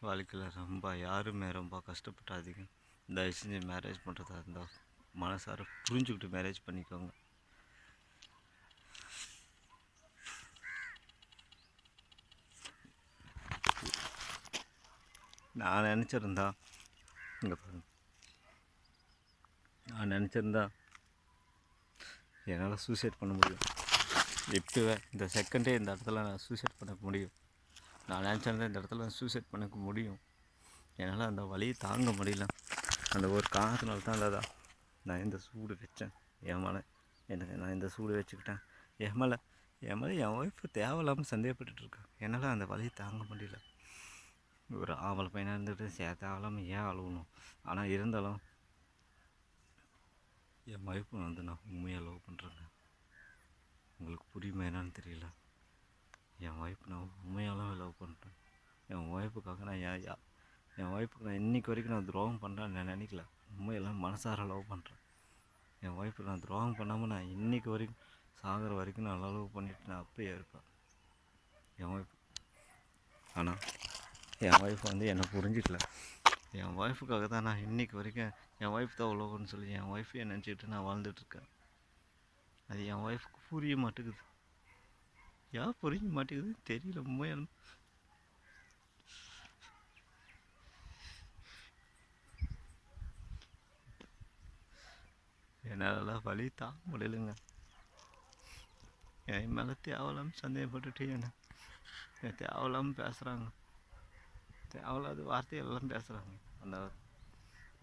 வாழ்க்கையில் ரொம்ப யாருமே ரொம்ப கஷ்டப்பட்டாதீங்க. தயவு செஞ்சு மேரேஜ் பண்ணுறதா இருந்தால் மனசார புரிஞ்சுக்கிட்டு மேரேஜ் பண்ணிக்கோங்க. நான் நினச்சிருந்தா இங்கே பாருங்க, நான் நினச்சிருந்தா என்னால் சூசைட் பண்ண முடியும். இப்போவே இந்த செகண்டே இந்த இடத்துல நான் சூசைட் பண்ண முடியும். நான் நினச்சிருந்தேன் இந்த இடத்துல நான் சூசைட் பண்ண முடியும். என்னால் அந்த வலியை தாங்க முடியல. அந்த ஒரு காரணத்தினால தான் நான் இந்த சூடு வச்சேன் என் மேலே. நான் இந்த சூடு வச்சுக்கிட்டேன் என் மேலே. என் ஒய்ஃபு தேவையில்லாமல் சந்தேகப்பட்டுருக்கேன். என்னால் அந்த வலியை தாங்க முடியல. ஒரு ஆவல் பையனாக இருந்துட்டு தேவையில்லாமல் ஏன் அழுகணும்? ஆனால் இருந்தாலும் என் ஒய்ஃபு நான் உண்மையாக லவ் பண்ணுறேங்க. உங்களுக்கு புரியுமா என்னன்னு தெரியல. என் ஒய்ஃப் நான் உண்மையாலும் லவ் பண்ணுறேன். என் ஒய்ஃபுக்காக நான் என் ஒய்ஃபுக்கு நான் இன்றைக்கி வரைக்கும் நான் துரோகம் பண்ணுறேன்னு நான் நினைக்கல. உண்மையெல்லாம் மனசார லவ் பண்ணுறேன். என் ஒய்ஃபுக்கு நான் துரோகம் பண்ணாமல் நான் இன்றைக்கி வரைக்கும் சாகிற வரைக்கும் நான் லவ் பண்ணிவிட்டு நான் அப்படியே இருப்பேன் என் ஒய்ஃப். ஆனால் என் ஒய்ஃப் என்னை புரிஞ்சிக்கல. என் ஒய்ஃபுக்காக தான் நான் இன்றைக்கி வரைக்கும் என் ஒய்ஃப் தான் உலகம்னு சொல்லி என் ஒய்ஃபையை நினச்சிக்கிட்டு நான் வாழ்ந்துட்டுருக்கேன். அது என் ஒய்ஃபுக்கு புரிய மாட்டேங்குது. ஏன் புரிய மாட்டேங்குதுன்னு தெரியல. உண்மையான என்னால் வலி தாங்க முடியலைங்க. என் மேலே தேவையில்லாமல் சந்தேகப்பட்டுட்டு என்ன தேவையில்லாமல் பேசுகிறாங்க. தேவையில்லாத வார்த்தையெல்லாம் பேசுகிறாங்க. அந்த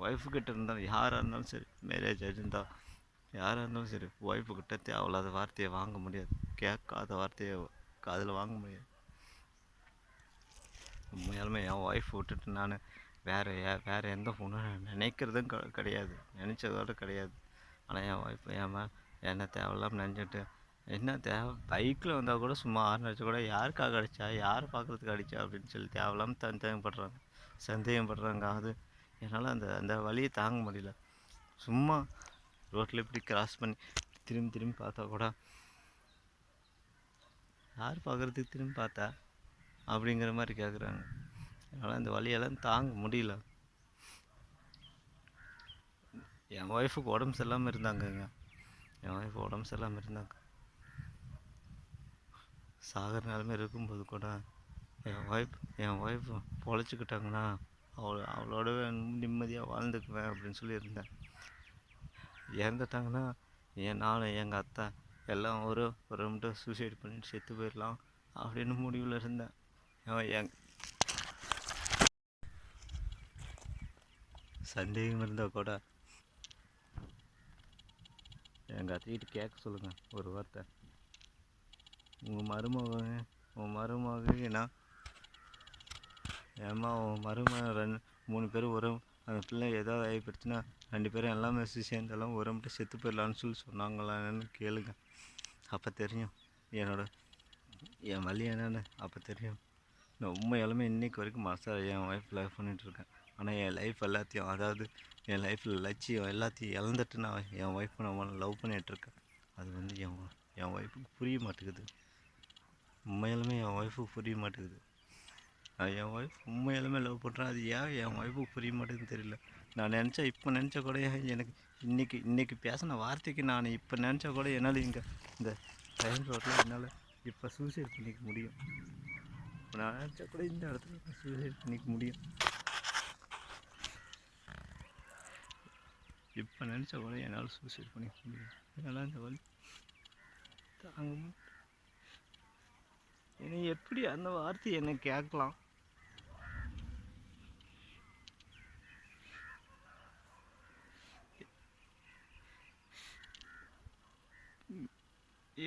ஒய்ஃபுக்கிட்ட இருந்தால் யாராக இருந்தாலும் சரி, மேரேஜ் இருந்தால் யாராக இருந்தாலும் சரி, ஒய்ஃபுக்கிட்ட தேவையில்லாத வார்த்தையை வாங்க முடியாது. கேட்காத வார்த்தையை காதில் வாங்க முடியாது. உண்மையாலுமே என் ஒய்ஃப் விட்டுட்டு நான் வேறு எந்த பொண்ணும் நினைக்கிறதும் கிடையாது, நினச்சதோடு கிடையாது. ஆனால் என் ஒய்ஃப் என்ன தேவையில்லாமல் நினச்சிட்டு என்ன தேவை, பைக்கில் வந்தால் கூட சும்மா ஆறு அடிச்சா கூட யாருக்காக அடித்தா, யாரை பார்க்குறதுக்கு அடித்தா அப்படின்னு சொல்லி தேவையில்லாமல் சந்தேகப்படுறாங்க. அது என்னால் அந்த வலியை தாங்க முடியல. சும்மா ரோட்டில் இப்படி கிராஸ் பண்ணி திரும்பி பார்த்தா கூட யார் பார்க்குறதுக்கு திரும்பி பார்த்தா அப்படிங்கிற மாதிரி கேட்குறாங்க. அதனால் இந்த வலியெல்லாம் தாங்க முடியல. என் ஒய்ஃபுக்கு உடம்பு சரியில்லாமல் இருந்தாங்கங்க. சாகிற நிலமை இருக்கும்போது கூட என் ஒய்ஃப் பொழைச்சிக்கிட்டாங்கன்னா அவளோட நிம்மதியாக வாழ்ந்துக்குவேன் அப்படின்னு சொல்லியிருந்தேன். இறந்துட்டாங்கன்னா நானும் எங்கள் அத்தை எல்லாம் ஒரு மட்டும் சூசைட் பண்ணிட்டு செத்து போயிடலாம் அப்படின்னு முடிவில் இருந்தேன். சந்தேகம் இருந்தால் கூட எங்கள் அத்தைக்கிட்ட கேட்க சொல்லுங்கள் ஒரு வார்த்தை. உன் மருமகனா ஏம்மா உன் மருமகன் 3 பேரும் அந்த பிள்ளை ஏதாவது ஆகிப்போச்சுன்னா 2 பேரும் எல்லாமே சேர்ந்தெல்லாம் மட்டும் செத்து போயிடலான்னு சொன்னாங்களான்னு கேளுங்க. அப்போ தெரியும் என் வலி என்னன்னு அப்போ தெரியும். நான் உண்மையாலுமே இன்றைக்கி வரைக்கும் மனசார என் ஒய்ஃப் லைஃப் பண்ணிகிட்ருக்கேன். ஆனால் என் லைஃப் எல்லாத்தையும், அதாவது என் லைஃப்பில் லட்சியம் எல்லாத்தையும் இழந்துட்டு நான் என் ஒய்ஃபை நான் லவ் பண்ணிகிட்ருக்கேன். அது என் ஒய்ஃபுக்கு புரிய மாட்டேங்குது. உண்மையாலுமே என் ஒய்ஃபுக்கு புரிய மாட்டேங்குது. நான் என் ஒய்ஃப் உண்மையாலுமே லவ் பண்ணுறேன். அது ஏன் என் ஒய்ஃபுக்கு புரிய மாட்டேங்குதுன்னு தெரியல. நான் இப்போ நினச்சா கூட எனக்கு இன்றைக்கி பேசின வார்த்தைக்கு நான் இப்போ நினச்சா கூட என்னால் இந்த ட்ரெயின் ரோட்டில் என்னால் இப்போ சூசைட் பண்ணிக்க முடியும். நான் நினச்சா கூட இந்த இடத்துல நான் சூசைட் பண்ணிக்க முடியும். இப்போ நினச்சா கூட என்னால் சூசைட் பண்ணிக்க முடியும். என்னால் அந்த வலி தாங்க என்னை எப்படி அந்த வார்த்தை என்னை கேட்கலாம்?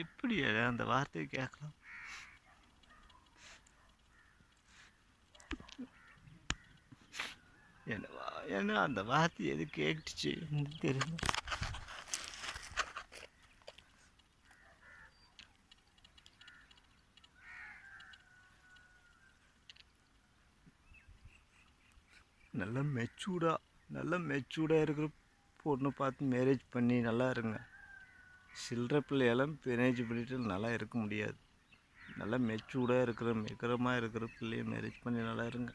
எப்படி அந்த வார்த்தையை கேட்கலாம்? என்ன அந்த வார்த்தை எது கேட்டுச்சு தெரியல. நல்லா மெச்சூர்டாக இருக்கிற பொண்ணு பார்த்து மேரேஜ் பண்ணி நல்லா இருங்க. சில்லற பிள்ளையெல்லாம் மேரேஜ் பண்ணிட்டு நல்லா இருக்க முடியாது. நல்லா மெச்சூர்டாக இருக்கிற மெக்கரமாக இருக்கிற பிள்ளைய மேரேஜ் பண்ணி நல்லா இருங்க.